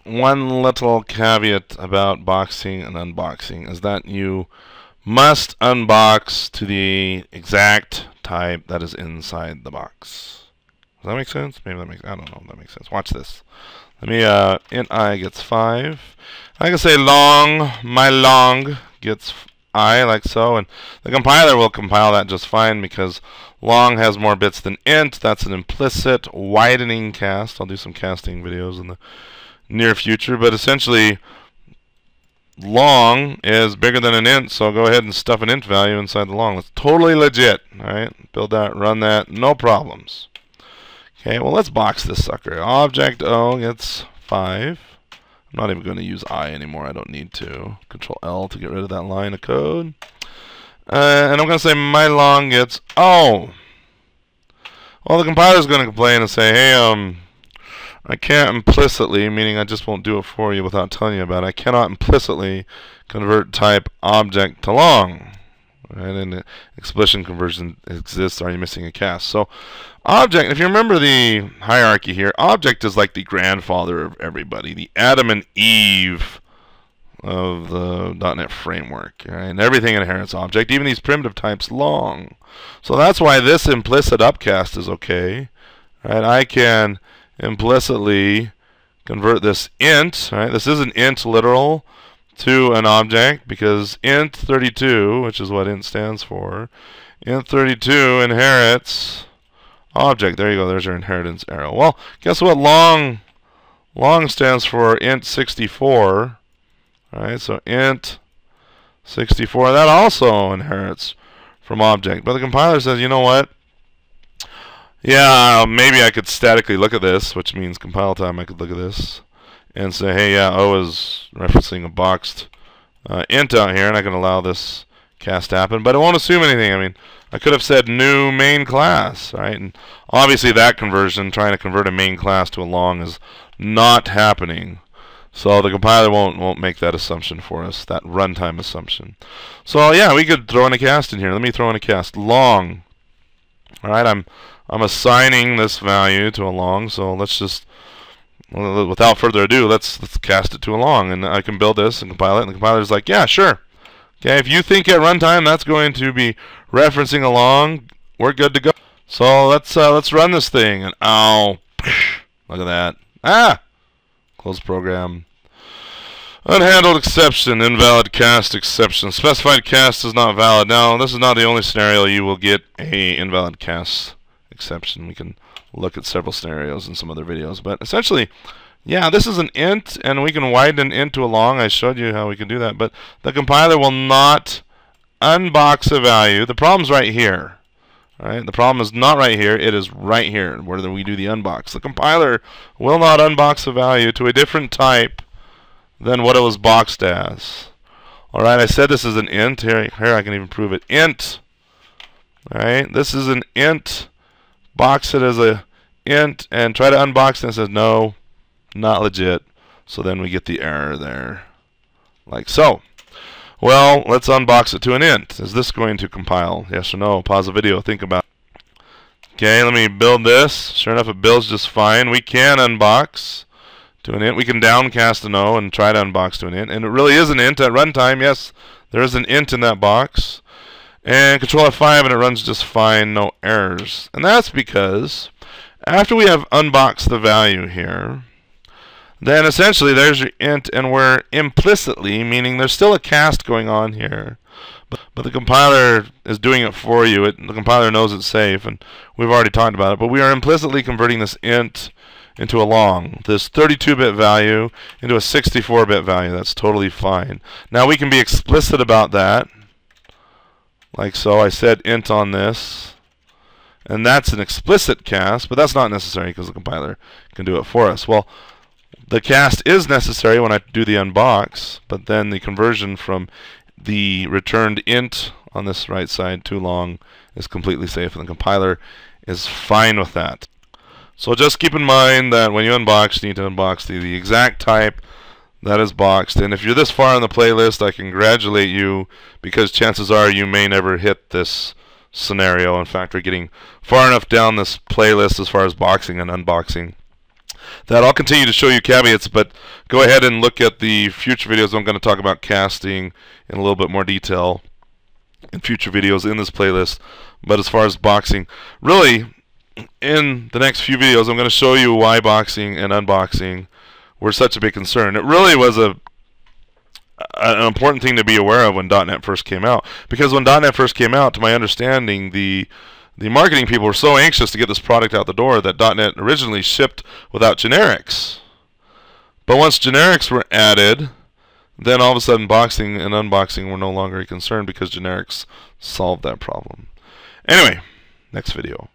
one little caveat about boxing and unboxing is that you must unbox to the exact type that is inside the box. Does that make sense? Maybe that makes, I don't know if that makes sense. Watch this. Let me, int I gets 5. I can say long, my long gets I, like so, and the compiler will compile that just fine because long has more bits than int. That's an implicit widening cast. I'll do some casting videos in the near future, but essentially long is bigger than an int, so go ahead and stuff an int value inside the long. That's totally legit. Alright, build that, run that, no problems. Okay, well, let's box this sucker. Object O gets 5. I'm not even going to use I anymore. I don't need to. Control L to get rid of that line of code. And I'm going to say my long gets O. Well, the compiler is going to complain and say, hey, I can't implicitly, meaning I just won't do it for you without telling you about it. I cannot implicitly convert type object to long. Right? And explicit conversion exists. Are you missing a cast? So object, if you remember the hierarchy here, object is like the grandfather of everybody, the Adam and Eve of the .NET framework. Right? And everything inherits object, even these primitive types long. So that's why this implicit upcast is okay. Right? I can implicitly convert this int, right? This is an int literal, to an object because int32, which is what int stands for, int32 inherits object. There you go. There's your inheritance arrow. Well, guess what? Long stands for int64. Right? So int64 that also inherits from object. But the compiler says, you know what? Yeah, maybe I could statically look at this, which means compile time. I could look at this and say, hey, yeah, O is referencing a boxed int out here, and I can allow this cast to happen, but it won't assume anything. I mean, I could have said new main class, right? And obviously that conversion, trying to convert a main class to a long, is not happening. So the compiler won't make that assumption for us, that runtime assumption. So yeah, we could throw in a cast in here. Let me throw in a cast. Long. All right, I'm assigning this value to a long, so let's just, without further ado, let's cast it to a long, and I can build this and compile it, and the compiler's like, yeah, sure. Okay, if you think at runtime that's going to be referencing a long, we're good to go. So let's run this thing, and ow, look at that. Ah, close program. Unhandled exception, invalid cast exception. Specified cast is not valid. Now, this is not the only scenario you will get a invalid cast exception. We can look at several scenarios in some other videos, but essentially, yeah, this is an int, and we can widen an int to a long. I showed you how we can do that, but the compiler will not unbox a value. The problem's right here. Right? The problem is not right here, it is right here where we do the unbox. The compiler will not unbox a value to a different type than what it was boxed as. Alright, I said this is an int. Here I can even prove it. Int. Alright, this is an int. Box it as a int and try to unbox it, and it says no, not legit. So then we get the error there. Like so. Well, let's unbox it to an int. Is this going to compile? Yes or no? Pause the video, think about it. Okay, let me build this. Sure enough, it builds just fine. We can unbox to an int. We can downcast an O and try to unbox to an int. And it really is an int at runtime. Yes, there is an int in that box. And Control F5 and it runs just fine, no errors. And that's because after we have unboxed the value here, then essentially there's your int, and we're implicitly, meaning there's still a cast going on here, but the compiler is doing it for you. The compiler knows it's safe, and we've already talked about it, but we are implicitly converting this int into a long, this 32-bit value into a 64-bit value. That's totally fine. Now we can be explicit about that, like so. I said int on this, and that's an explicit cast, but that's not necessary because the compiler can do it for us. Well, the cast is necessary when I do the unbox, but then the conversion from the returned int on this right side to long is completely safe, and the compiler is fine with that. So just keep in mind that when you unbox, you need to unbox the exact type that is boxed. And if you're this far in the playlist, I congratulate you, because chances are you may never hit this scenario. In fact, we're getting far enough down this playlist as far as boxing and unboxing that. I'll continue to show you caveats, but go ahead and look at the future videos. I'm going to talk about casting in a little bit more detail in future videos in this playlist. But as far as boxing, really, in the next few videos, I'm going to show you why boxing and unboxing were such a big concern. It really was an important thing to be aware of when .NET first came out. Because when .NET first came out, to my understanding, the marketing people were so anxious to get this product out the door that .NET originally shipped without generics. But once generics were added, then all of a sudden boxing and unboxing were no longer a concern because generics solved that problem. Anyway, next video.